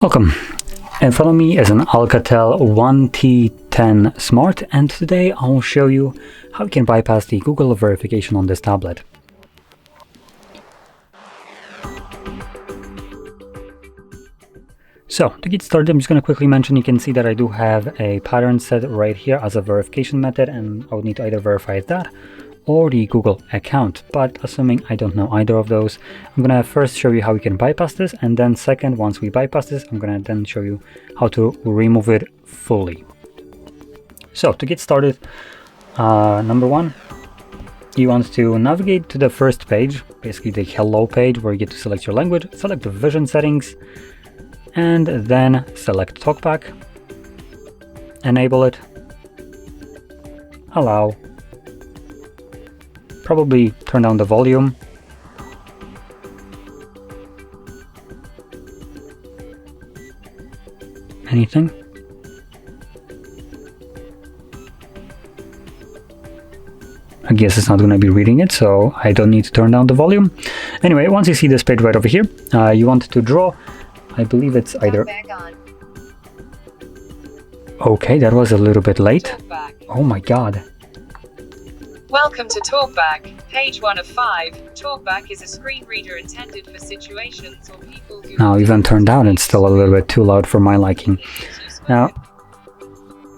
Welcome. In front of me is an ALCATEL 1T10 Smart, and today I will show you how you can bypass the Google verification on this tablet. So to get started, I'm just going to quickly mention you can see that I do have a pattern set right here as a verification method, and I would need to either verify that or the Google account, but assuming I don't know either of those, I'm gonna first show you how we can bypass this, and then second, once we bypass this, I'm gonna then show you how to remove it fully. So to get started, number one, you want to navigate to the first page, basically the hello page, where you get to select your language, select the vision settings, and then select TalkBack, enable it, allow, probably turn down the volume. Anything? I guess it's not going to be reading it, so I don't need to turn down the volume. Anyway, once you see this page right over here, you want to draw, I believe it's either... Okay, that was a little bit late. Oh my god. Welcome to TalkBack, page 1 of 5. TalkBack is a screen reader intended for situations or people who... Now even turned down, it's still a little bit too loud for my liking. Now,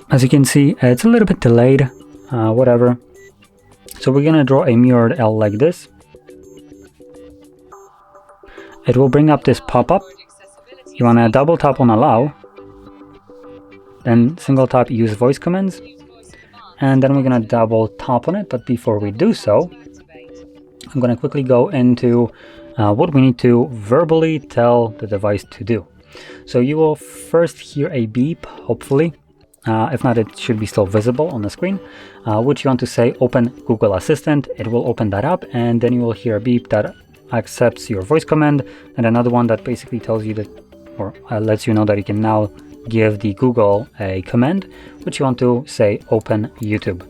as you can see, it's a little bit delayed, whatever. So we're gonna draw a mirrored L like this. It will bring up this pop-up. You wanna double tap on allow, then single tap use voice commands. And then we're going to double tap on it, but before we do so, I'm going to quickly go into what we need to verbally tell the device to do. So you will first hear a beep, hopefully. If not, it should be still visible on the screen, which you want to say open Google Assistant. It will open that up, and then you will hear a beep that accepts your voice command, and another one that basically tells you that, or lets you know that you can now give the Google a command, which you want to say open YouTube.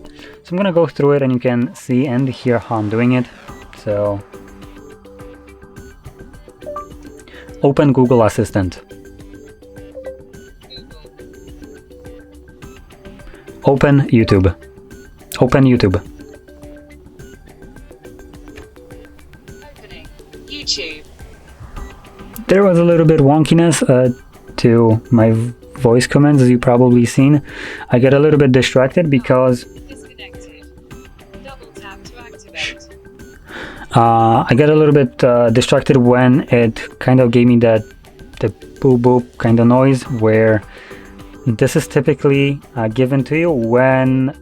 So I'm gonna go through it and you can see and hear how I'm doing it. So open Google Assistant. Open YouTube. Open YouTube. Opening YouTube. There was a little bit wonkiness to my voice commands, as you've probably seen. I get a little bit distracted because Disconnected. Double tap to activate. I get a little bit distracted when it kind of gave me the boop boop kind of noise, where this is typically given to you when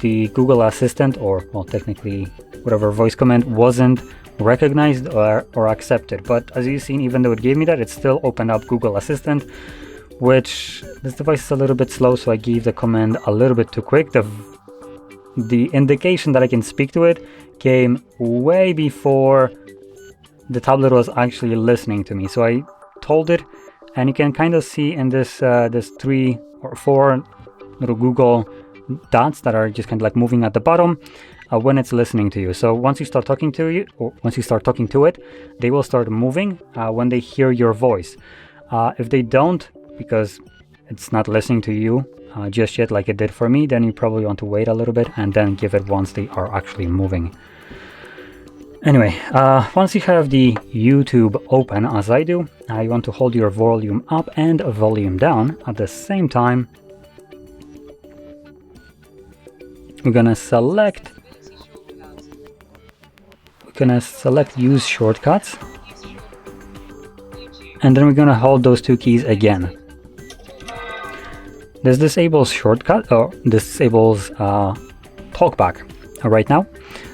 the Google Assistant, or well, technically whatever voice command, wasn't recognized or accepted. But as you've seen, even though it gave me that, it still opened up Google Assistant, which this device is a little bit slow, so I gave the command a little bit too quick. The indication that I can speak to it came way before the tablet was actually listening to me. So I told it, and you can kind of see in this this 3 or 4 little Google dots that are just kind of like moving at the bottom when it's listening to you. So once you start talking to you, or once you start talking to it, they will start moving when they hear your voice. If they don't, because it's not listening to you just yet like it did for me, then you probably want to wait a little bit and then give it once they are actually moving. Anyway, once you have the YouTube open, as I do, you want to hold your volume up and volume down at the same time. We're gonna select use shortcuts, and then we're gonna hold those two keys again. This disables shortcut, or disables TalkBack right now.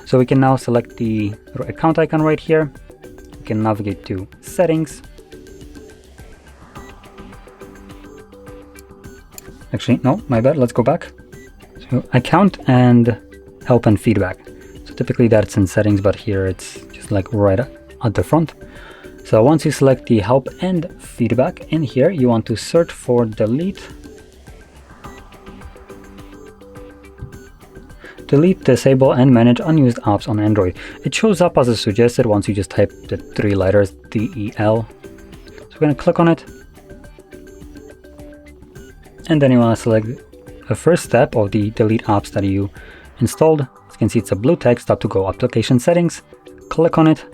So we can now select the account icon right here. We can navigate to settings. Actually, no, my bad, let's go back. So account and help and feedback. So typically that's in settings, but here it's just like right at the front. So once you select the help and feedback, in here you want to search for delete, disable, and manage unused apps on Android. It shows up as a suggested once you just type the 3 letters DEL. So we're going to click on it, And then you want to select the first step of the delete apps that you installed. As you can see, it's a blue text up to go application settings. Click on it.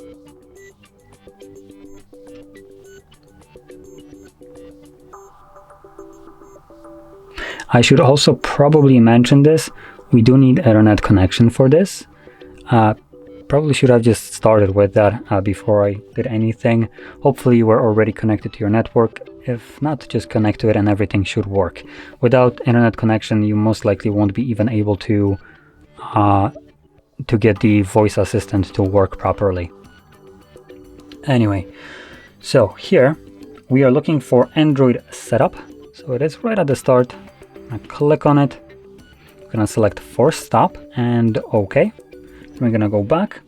I should also probably mention this. We do need Ethernet connection for this. Probably should have just started with that before I did anything. Hopefully you were already connected to your network. If not, just connect to it and everything should work. Without internet connection, you most likely won't be even able to get the voice assistant to work properly. Anyway, so here we are looking for Android setup. So it is right at the start. I click on it. I'm gonna select force stop and OK. We're gonna go back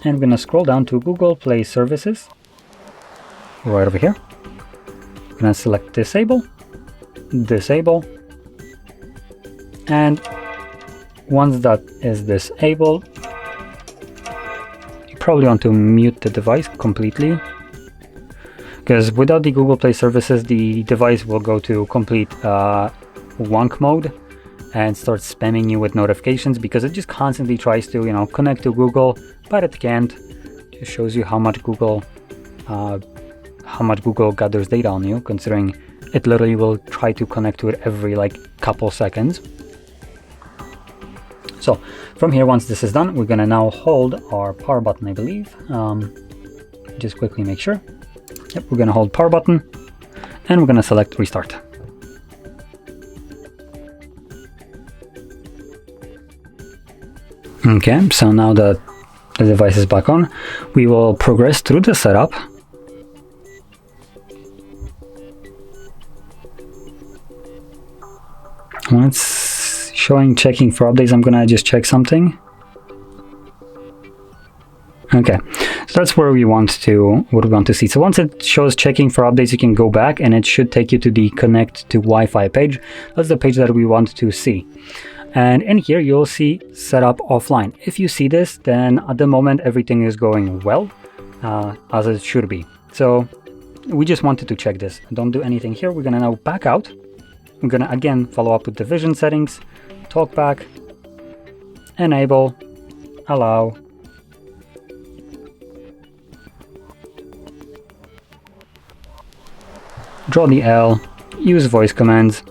and we're gonna scroll down to Google Play Services right over here. I'm gonna select disable, and once that is disabled, you probably want to mute the device completely, because without the Google Play Services, the device will go to complete wonk mode and start spamming you with notifications, because it just constantly tries to, you know, connect to Google, but it can't. It just shows you how much Google gathers data on you, considering it literally will try to connect to it every like couple seconds. So from here, once this is done, we're gonna now hold our power button, I believe. Just quickly make sure. Yep, we're gonna hold power button and we're gonna select restart. Okay, so now that the device is back on, we will progress through the setup. When it's showing checking for updates, I'm gonna just check something. Okay, so that's where we want to, what we want to see. So once it shows checking for updates, you can go back and it should take you to the connect to Wi-Fi page. That's the page that we want to see. And in here, you'll see setup offline. If you see this, then at the moment, everything is going well, as it should be. So we just wanted to check this. Don't do anything here. We're gonna now back out. We're gonna again follow up with the vision settings, TalkBack, enable, allow, draw the L, use voice commands,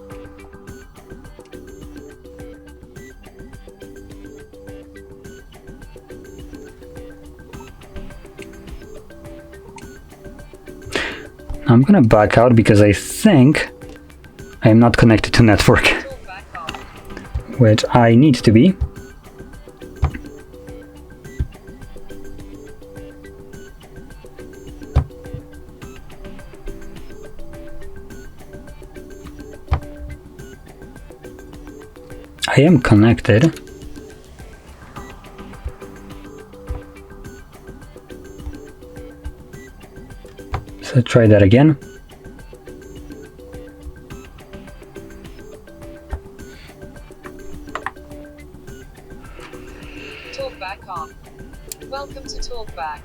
I'm gonna back out because I think I am not connected to network, which I need to be. I am connected. So try that again. TalkBack on. Welcome to TalkBack.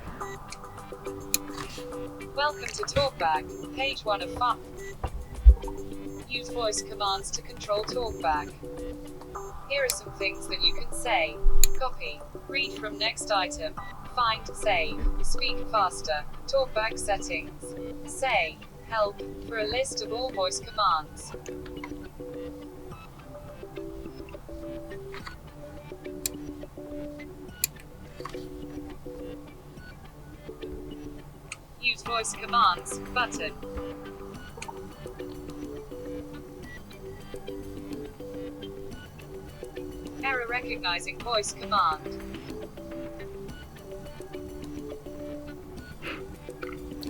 Welcome to TalkBack, page 1 of 5. Use voice commands to control TalkBack. Here are some things that you can say. Copy. Read from next item. Find, save, speak faster, TalkBack settings. Say, help, for a list of all voice commands. Use voice commands, button. Error recognizing voice command.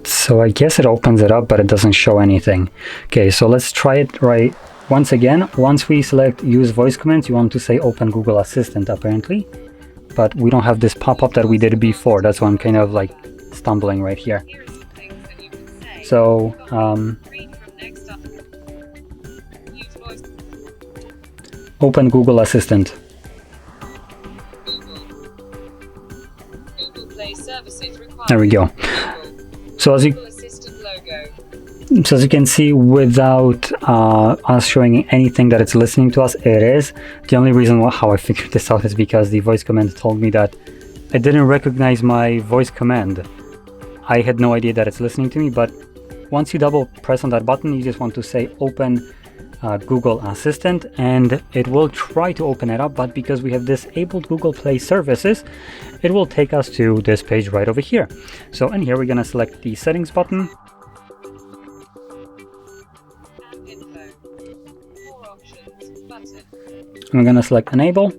So I guess it opens it up, but it doesn't show anything. Okay, so let's try it right once again. Once we select use voice commands, you want to say open Google Assistant apparently, but we don't have this pop-up that we did before. That's why I'm kind of like stumbling right here. So open Google Assistant. Google Play services required. There we go. So as you, So as you can see, without us showing anything that it's listening to us, it is. The only reason how I figured this out is because the voice command told me that it didn't recognize my voice command. I had no idea that it's listening to me, but once you double press on that button, you just want to say open Google Assistant, and it will try to open it up, but because we have disabled Google Play services, it will take us to this page right over here. So in here, we're going to select the settings button. I'm going to select enable.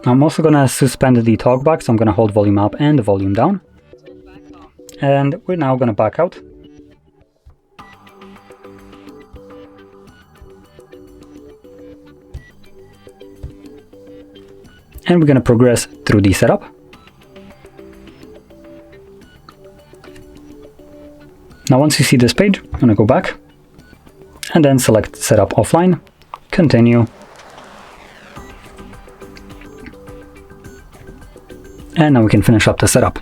I'm also going to suspend the TalkBack, so I'm going to hold volume up and the volume down. And we're now going to back out. And we're going to progress through the setup. Now once you see this page, I'm going to go back and then select Setup Offline, Continue. And now we can finish up the setup.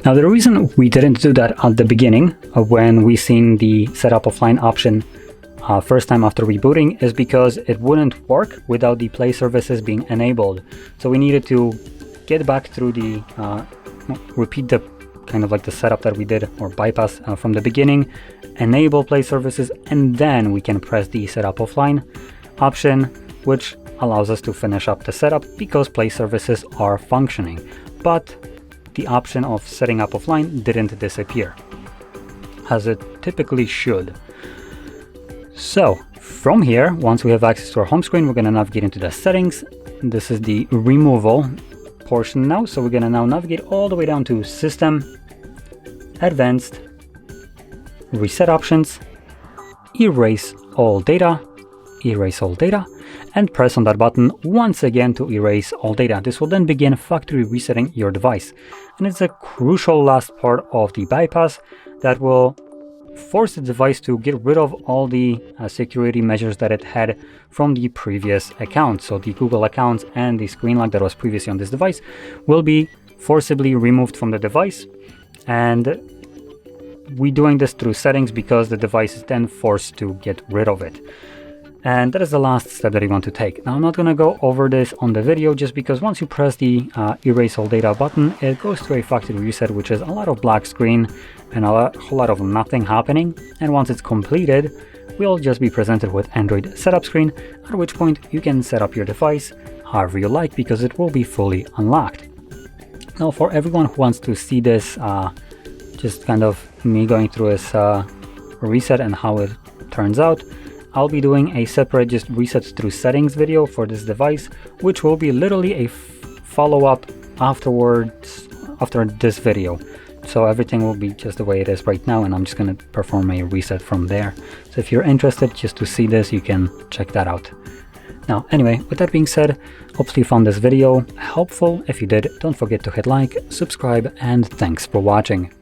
Now the reason we didn't do that at the beginning when we seen the Setup Offline option first time after rebooting is because it wouldn't work without the Play services being enabled. So we needed to get back through the, repeat the kind of like the setup that we did, or bypass from the beginning, enable Play services, and then we can press the Setup Offline option, which allows us to finish up the setup because Play services are functioning. But the option of setting up offline didn't disappear, as it typically should. So from here, once we have access to our home screen, we're going to navigate into the settings. This is the removal portion now. So we're going to now navigate all the way down to System, Advanced, Reset Options, Erase All Data, and press on that button once again to erase all data. This will then begin factory resetting your device. And it's a crucial last part of the bypass that will force the device to get rid of all the security measures that it had from the previous account. So the Google accounts and the screen lock that was previously on this device will be forcibly removed from the device. And we're doing this through settings because the device is then forced to get rid of it. And that is the last step that you want to take. Now I'm not going to go over this on the video just because once you press the erase all data button, it goes to a factory reset, which is a lot of black screen and a whole lot of nothing happening. And once it's completed, we'll just be presented with Android setup screen, at which point you can set up your device however you like because it will be fully unlocked. Now for everyone who wants to see this, just kind of me going through this reset and how it turns out, I'll be doing a separate just reset through settings video for this device, which will be literally a follow-up afterwards after this video. So everything will be just the way it is right now, and I'm just going to perform a reset from there. So if you're interested just to see this, you can check that out. Now, anyway, with that being said, hopefully you found this video helpful. If you did, don't forget to hit like, subscribe, and thanks for watching.